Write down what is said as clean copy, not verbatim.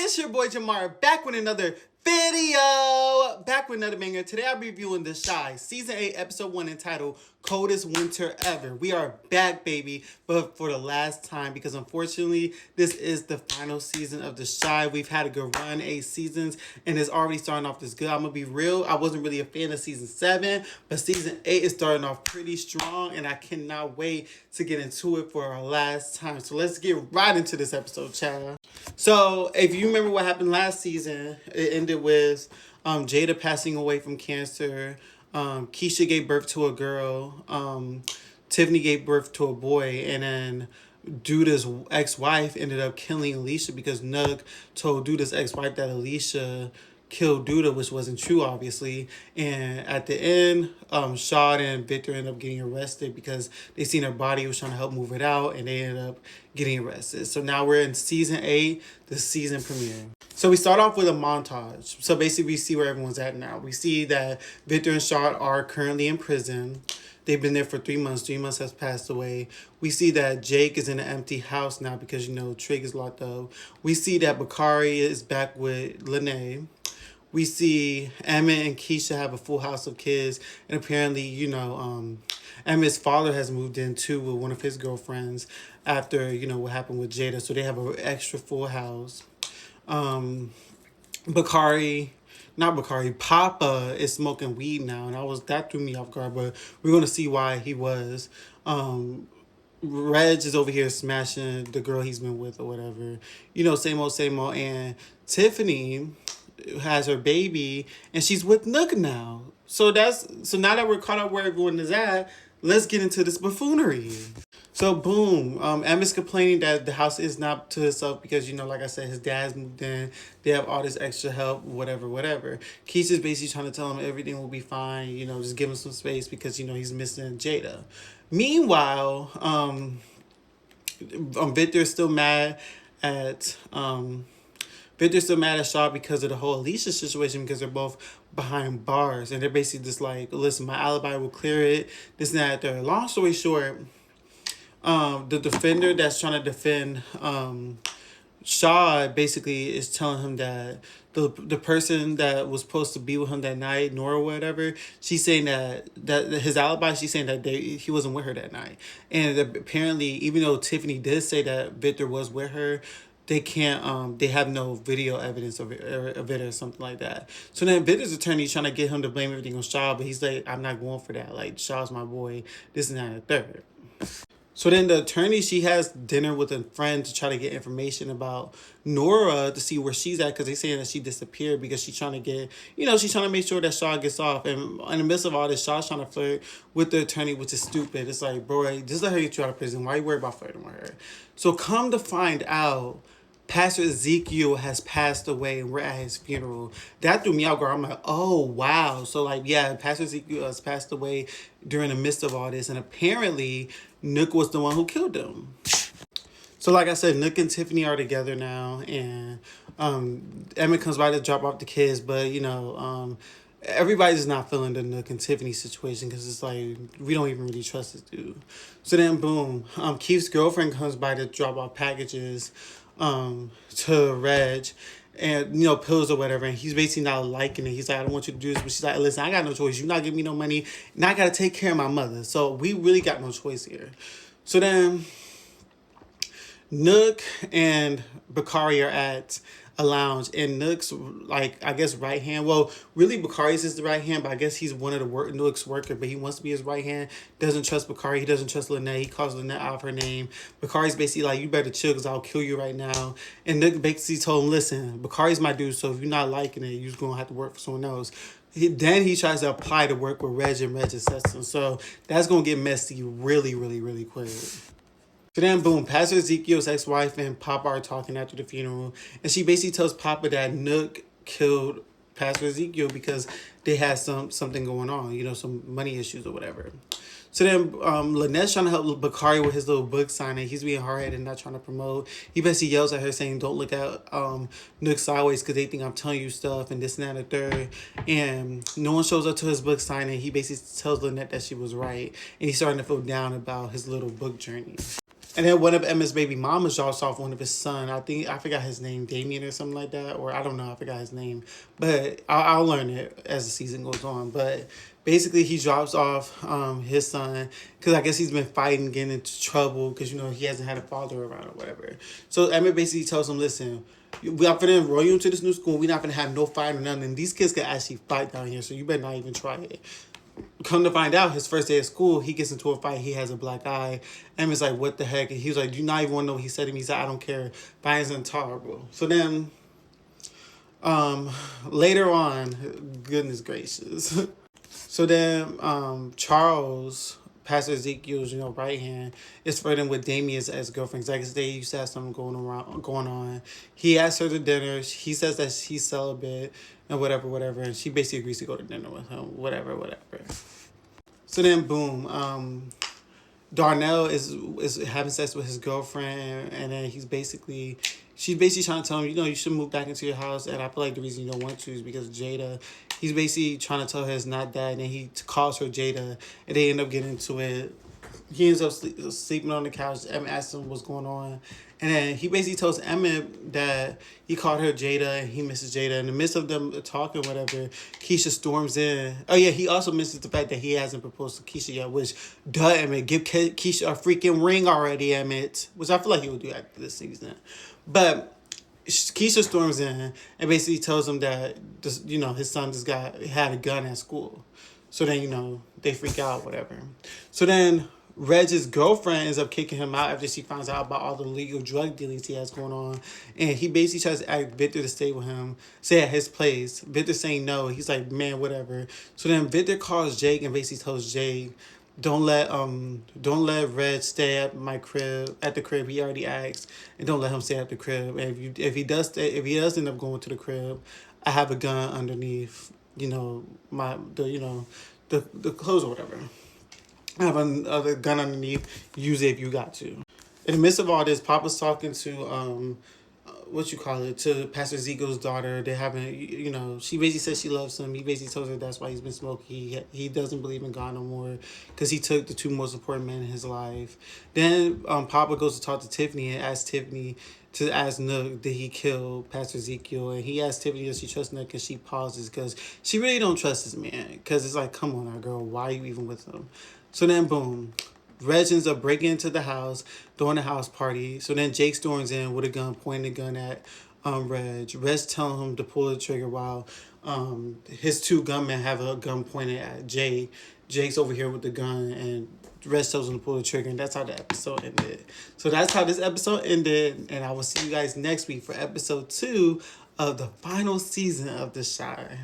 It's your boy Jamar back with another video. Back with another banger. Today I'm reviewing The Chi Season 8 Episode 1 entitled Coldest Winter Ever. We are back, baby, but for the last time because unfortunately this is the final season of The Chi. We've had a good run, 8 seasons, and it's already starting off this good. I'm gonna be real, I wasn't really a fan of Season 7, but Season 8 is starting off pretty strong and I cannot wait to get into it for our last time. So let's get right into this episode, child. So if you remember what happened last season, it ended with Jada passing away from cancer. Keisha gave birth to a girl. Tiffany gave birth to a boy. And then Duda's ex-wife ended up killing Alicia because Nug told Duda's ex-wife that Alicia killed Duda, which wasn't true, obviously. And at the end, Shad and Victor ended up getting arrested because they seen her body, was trying to help move it out, and they ended up getting arrested. So now we're in Season 8, the season premiere. So we start off with a montage. So basically we see where everyone's at now. We see that Victor and Shad are currently in prison. They've been there for 3 months. 3 months has passed away. We see that Jake is in an empty house now because, Trig is locked up. We see that Bakari is back with Lene. We see Emmett and Keisha have a full house of kids. And apparently, Emmett's father has moved in too with one of his girlfriends after, what happened with Jada. So they have an extra full house. Papa is smoking weed now. And that threw me off guard. But we're going to see why he was. Reg is over here smashing the girl he's been with or whatever. Same old, same old. And Tiffany has her baby and she's with Nook now. So now that we're caught up where everyone is at, let's get into this buffoonery. So boom, Emmett's complaining that the house is not to himself because, like I said, his dad's moved in. They have all this extra help, whatever. Keisha's basically trying to tell him everything will be fine, just give him some space because, he's missing Jada. Meanwhile, Victor's still mad at Shaw because of the whole Alicia situation because they're both behind bars. And they're basically just like, listen, my alibi will clear it. This and that. There. Long story short, the defender that's trying to defend Shaw basically is telling him that the person that was supposed to be with him that night, Nora or whatever, she's saying that his alibi, she's saying that he wasn't with her that night. And apparently, even though Tiffany did say that Victor was with her, they can't, they have no video evidence of it or something like that. So then Victor's attorney trying to get him to blame everything on Shaw, but he's like, I'm not going for that. Like, Shaw's my boy, this and that and the third. So then the attorney, she has dinner with a friend to try to get information about Nora to see where she's at because they're saying that she disappeared because she's trying to get, she's trying to make sure that Shaw gets off. And in the midst of all this, Shaw's trying to flirt with the attorney, which is stupid. It's like, bro, just let her get you out of prison. Why are you worried about flirting with her? So come to find out, Pastor Ezekiel has passed away and we're at his funeral. That threw me out, girl. I'm like, oh, wow. So, Pastor Ezekiel has passed away during the midst of all this. And apparently, Nook was the one who killed him. So, like I said, Nook and Tiffany are together now. And Emmett comes by to drop off the kids. But, everybody's not feeling the Nook and Tiffany situation because it's like, we don't even really trust this dude. So then, boom, Keith's girlfriend comes by to drop off packages to Reg and pills or whatever, and he's basically not liking it. He's like, I don't want you to do this, but she's like, listen, I got no choice. You're not giving me no money, and I gotta take care of my mother. So we really got no choice here. So then Nook and Bakari are at a lounge, and Nook's right hand. Well, really Bakari's is the right hand, but I guess he's one of the Nook's worker, but he wants to be his right hand. Doesn't trust Bakari. He doesn't trust Lene. He calls Lene out of her name. Bakari's basically like, you better chill because I'll kill you right now. And Nook basically told him, listen, Bakari's my dude, so if you're not liking it, you're going to have to work for someone else. Then he tries to apply to work with Reg, and Reg accepts him. So that's going to get messy really, really, really quick. So then, boom, Pastor Ezekiel's ex-wife and Papa are talking after the funeral. And she basically tells Papa that Nook killed Pastor Ezekiel because they had something going on, some money issues or whatever. So then Lynette's trying to help Bakari with his little book signing. He's being hard-headed and not trying to promote. He basically yells at her saying, don't look at Nook sideways because they think I'm telling you stuff and this and that and the third. And no one shows up to his book signing. He basically tells Lynette that she was right. And he's starting to feel down about his little book journey. And then one of Emma's baby mamas drops off one of his son. I forgot his name, Damien or something like that, or I don't know. I forgot his name, but I'll learn it as the season goes on. But basically, he drops off his son because I guess he's been fighting, getting into trouble because he hasn't had a father around or whatever. So Emma basically tells him, "Listen, we are finna enroll you into this new school. We're not gonna have no fight or nothing. And these kids can actually fight down here, so you better not even try it." Come to find out, his first day of school, he gets into a fight. He has a black eye. Emma's like, "What the heck?" And he was like, "Do you not even want to know what he said to me?" He said, "I don't care. Fighting's intolerable." So then, later on, goodness gracious. So then, Charles, Pastor Ezekiel's, right hand, is flirting with Damien's ex-girlfriend. Like they used to have something going on. He asks her to dinner. He says that he's celibate and whatever. And she basically agrees to go to dinner with him. Whatever. So then, boom. Darnell is having sex with his girlfriend, and then she's basically trying to tell him, you should move back into your house. And I feel like the reason you don't want to is because Jada. He's basically trying to tell her it's not that, and then he calls her Jada, and they end up getting into it. He ends up sleeping on the couch. Emma asks him what's going on. And then he basically tells Emma that he called her Jada and he misses Jada. In the midst of them talking, whatever, Keisha storms in. Oh, yeah, he also misses the fact that he hasn't proposed to Keisha yet, which, duh, Emmett, give Keisha a freaking ring already, Emmett. Which I feel like he would do after this season. But Keisha storms in and basically tells him that, his son just had a gun at school. So then, they freak out, whatever. So then Reg's girlfriend ends up kicking him out after she finds out about all the legal drug dealings he has going on. And he basically tries to ask Victor to stay with him, stay at his place. Victor saying no. He's like, man, whatever. So then Victor calls Jake and basically tells Jake, don't let Reg stay at the crib. He already asked, and don't let him stay at the crib. And if he does end up going to the crib, I have a gun underneath, the clothes or whatever. I have another gun underneath. Use it if you got to. In the midst of all this, Papa's talking to to Pastor Ezekiel's daughter. They're having, she basically says she loves him. He basically tells her that's why he's been smoking. He doesn't believe in God no more because he took the two most important men in his life. Then Papa goes to talk to Tiffany and asks Tiffany to ask Nook, did he kill Pastor Ezekiel? And he asks Tiffany, does she trust Nook? And she pauses because she really don't trust this man. Because it's like, come on now, girl. Why are you even with him? So then, boom. Reg ends up breaking into the house, throwing a house party. So then Jake storms in with a gun, pointing a gun at Reg. Reg telling him to pull the trigger while his two gunmen have a gun pointed at Jake. Jake's over here with the gun, and Reg tells him to pull the trigger, and that's how the episode ended. So that's how this episode ended, and I will see you guys next week for episode 2 of the final season of The Chi.